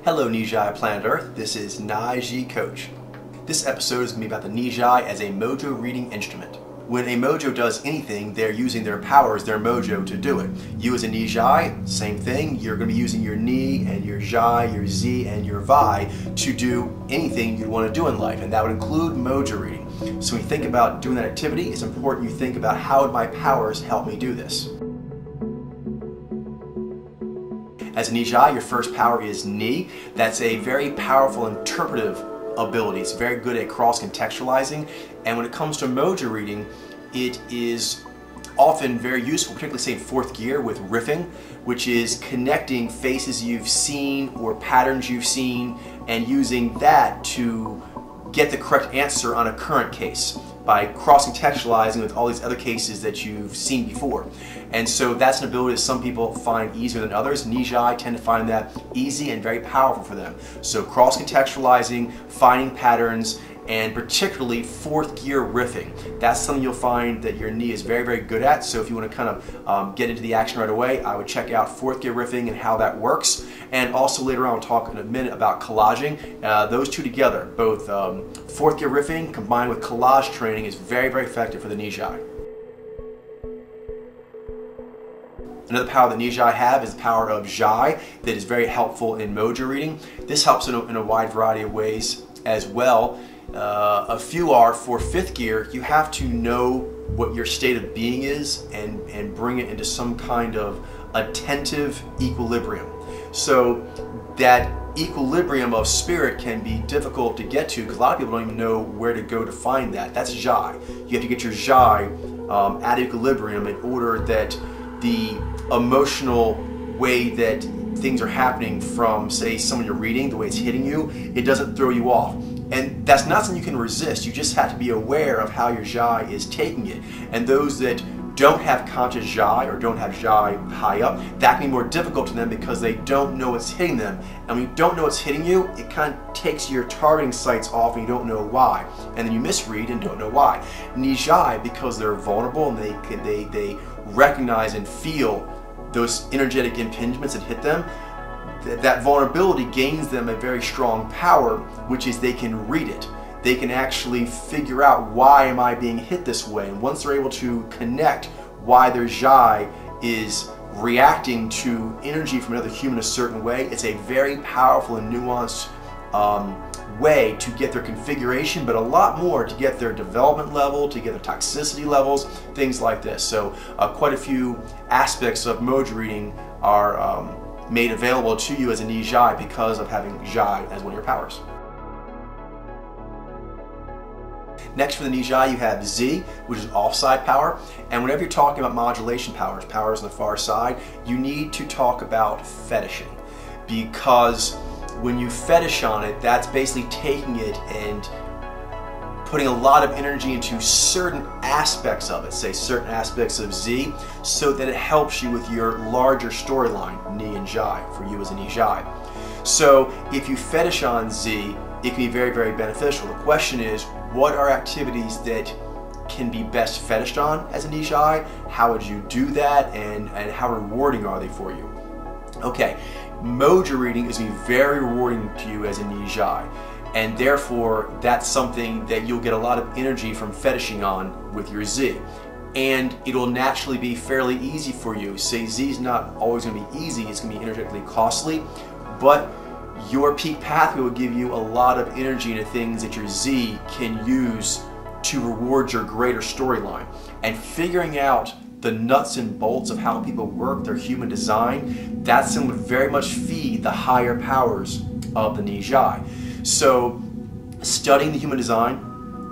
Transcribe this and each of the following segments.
Hello Nyy'xai Planet Earth, this is Nyy'xai Coach. This episode is going to be about the Nyy'xai as a mojo reading instrument. When a mojo does anything, they're using their powers, their mojo, to do it. You as a Nyy'xai, same thing, you're going to be using your Ni and your Xai, your Z and your Vi to do anything you want to do in life, and that would include mojo reading. So when you think about doing that activity, it's important you think about how would my powers help me do this. As a Nyy'xai, your first power is Ni. That's a very powerful interpretive ability. It's very good at cross-contextualizing, and when it comes to mojo reading, it is often very useful, particularly say in fourth gear with riffing, which is connecting faces you've seen or patterns you've seen and using that to get the correct answer on a current case by cross-contextualizing with all these other cases that you've seen before. And so that's an ability that some people find easier than others. Nyy'xai tend to find that easy and very powerful for them. So cross-contextualizing, finding patterns, and particularly fourth gear riffing. That's something you'll find that your Ni is very, very good at. So if you want to kind of get into the action right away, I would check out fourth gear riffing and how that works. And also later on, I'll talk in a minute about collaging. Those two together, both fourth gear riffing combined with collage training, is very, very effective for the Nyy'xai. Another power that Nyy'xai have is the power of Xai that is very helpful in mojo reading. This helps in a wide variety of ways as well. A few are, for fifth gear, you have to know what your state of being is and bring it into some kind of attentive equilibrium. So that equilibrium of spirit can be difficult to get to because a lot of people don't even know where to go to find that. That's Xai. You have to get your Xai at equilibrium in order that the emotional way that things are happening from, say, someone you're reading, the way it's hitting you, it doesn't throw you off. And that's not something you can resist. You just have to be aware of how your Xai is taking it. And those that don't have conscious Xai or don't have Xai high up, that can be more difficult to them because they don't know what's hitting them. And when you don't know what's hitting you, it kind of takes your targeting sights off and you don't know why. And then you misread and don't know why. Nyy'xai, because they're vulnerable and they recognize and feel those energetic impingements that hit them, that vulnerability gains them a very strong power, which is they can read it. They can actually figure out, why am I being hit this way? And once they're able to connect why their Xai is reacting to energy from another human a certain way, it's a very powerful and nuanced way to get their configuration, but a lot more to get their development level, to get their toxicity levels, things like this. So quite a few aspects of mojo reading are made available to you as a Nyy'xai because of having Xai as one of your powers. Next for the Nyy'xai, you have Z, which is offside power. And whenever you're talking about modulation powers, powers on the far side, you need to talk about fetishing. Because when you fetish on it, that's basically taking it and putting a lot of energy into certain aspects of it, say certain aspects of Z, so that it helps you with your larger storyline, Ni and Xai, for you as a Nyy'xai. So if you fetish on Z, it can be very, very beneficial. The question is, what are activities that can be best fetished on as a Nyy'xai? How would you do that, and how rewarding are they for you? Okay, mojo reading is going to be very rewarding to you as a Nyy'xai. And therefore, that's something that you'll get a lot of energy from fetishing on with your Z. And it'll naturally be fairly easy for you. Say Z is not always going to be easy, it's going to be energetically costly, but your peak pathway will give you a lot of energy into things that your Z can use to reward your greater storyline. And figuring out the nuts and bolts of how people work, their human design, that's going to very much feed the higher powers of the Nyy'xai. So studying the human design,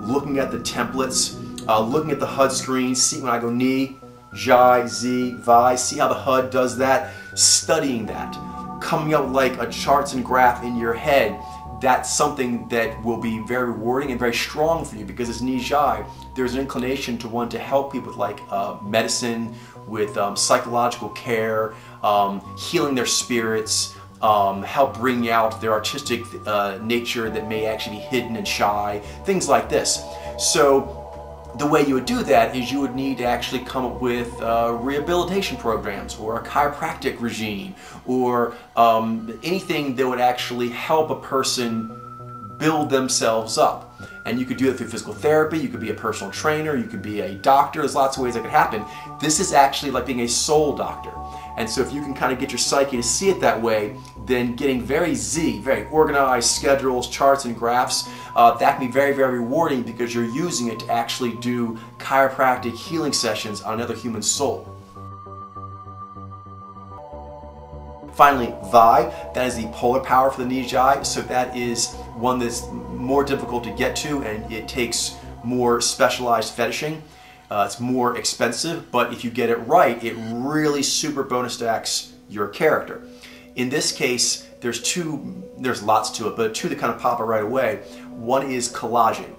looking at the templates, looking at the HUD screen, see when I go Ni, Xai, Z, Vi, see how the HUD does that, studying that, coming up with like a charts and graph in your head, that's something that will be very rewarding and very strong for you, because as Nyy'xai, there's an inclination to want to help people with like medicine, with psychological care, healing their spirits, help bring out their artistic nature that may actually be hidden and shy, things like this. So the way you would do that is you would need to actually come up with rehabilitation programs or a chiropractic regime or anything that would actually help a person build themselves up. And you could do it through physical therapy, you could be a personal trainer, you could be a doctor, there's lots of ways that could happen. This is actually like being a soul doctor. And so if you can kind of get your psyche to see it that way, then getting very organized schedules, charts, and graphs, that can be very, very rewarding because you're using it to actually do chiropractic healing sessions on another human soul. Finally, Vi, that is the polar power for the Nyy'xai, so that is one that's more difficult to get to and it takes more specialized fetishing. It's more expensive, but if you get it right, it really super bonus stacks your character. In this case, there's lots to it, but two that kind of pop it right away. One is collaging,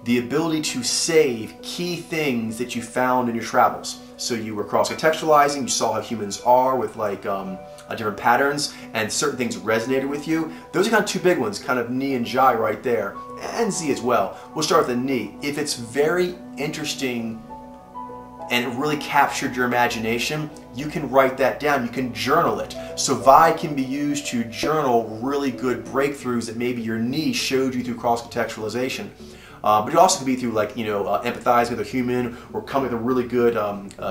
the ability to save key things that you found in your travels. So you were cross-contextualizing, you saw how humans are with like different patterns, and certain things resonated with you. Those are kind of two big ones, kind of Nyy'xai right there, and Z as well. We'll start with the Ni. If it's very interesting and it really captured your imagination, you can write that down, you can journal it. So Vi can be used to journal really good breakthroughs that maybe your Ni showed you through cross-contextualization. But it also can be through like, empathizing with a human or coming with a really good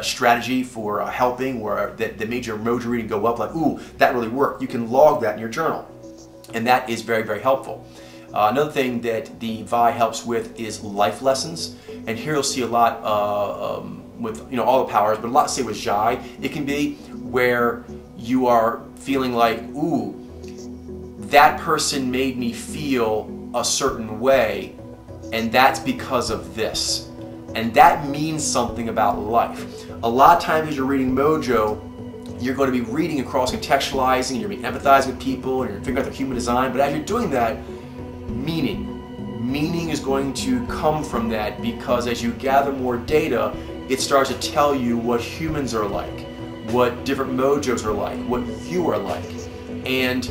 strategy for helping or that made your Mojo reading go up, like, ooh, that really worked. You can log that in your journal. And that is very, very helpful. Another thing that the Vi helps with is life lessons. And here you'll see a lot with all the powers, but a lot say with Zhai, it can be where you are feeling like, ooh, that person made me feel a certain way, and that's because of this. And that means something about life. A lot of times as you're reading Mojo, you're going to be reading and cross-contextualizing, and you're going to be empathizing with people, and you're figuring out their human design, but as you're doing that, meaning is going to come from that, because as you gather more data, it starts to tell you what humans are like, what different Mojos are like, what you are like. And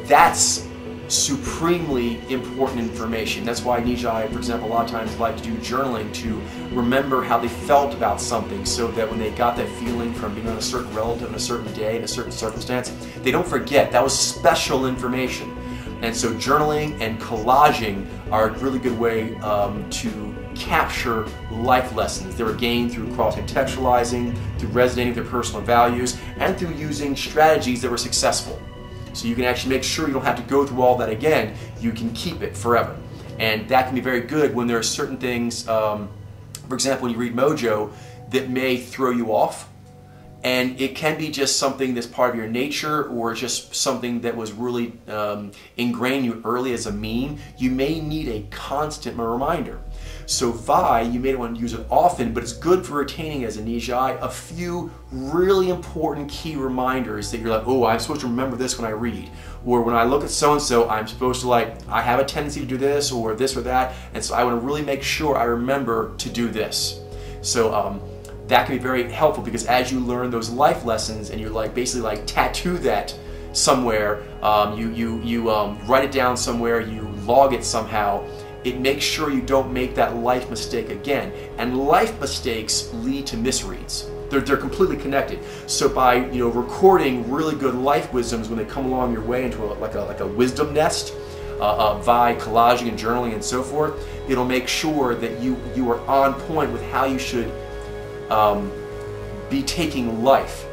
that's supremely important information. That's why Nyy'xai, for example, a lot of times like to do journaling to remember how they felt about something, so that when they got that feeling from being on a certain relative on a certain day in a certain circumstance, they don't forget. That was special information. And so journaling and collaging are a really good way to capture life lessons that were gained through cross-contextualizing, through resonating with their personal values, and through using strategies that were successful. So you can actually make sure you don't have to go through all that again. You can keep it forever. And that can be very good when there are certain things, for example, when you read Mojo, that may throw you off. And it can be just something that's part of your nature, or just something that was really ingrained in you early as a meme. You may need a constant reminder. So Vi, you may want to use it often, but it's good for retaining as a Nyy'xai a few really important key reminders that you're like, oh, I'm supposed to remember this when I read. Or when I look at so-and-so, I'm supposed to I have a tendency to do this or that, and so I want to really make sure I remember to do this. So that can be very helpful, because as you learn those life lessons and you basically tattoo that somewhere, you write it down somewhere, you log it somehow, it makes sure you don't make that life mistake again. And life mistakes lead to misreads. They're completely connected. So by recording really good life wisdoms when they come along your way into a wisdom nest, by collaging and journaling and so forth, it'll make sure that you are on point with how you should be taking life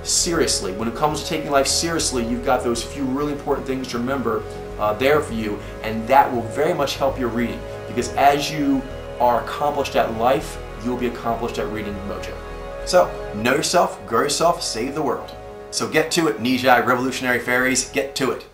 seriously. When it comes to taking life seriously, you've got those few really important things to remember there for you, and that will very much help your reading, because as you are accomplished at life, you'll be accomplished at reading Mojo. So, know yourself, grow yourself, save the world. So get to it, Nyy'xai Revolutionary Fairies, get to it.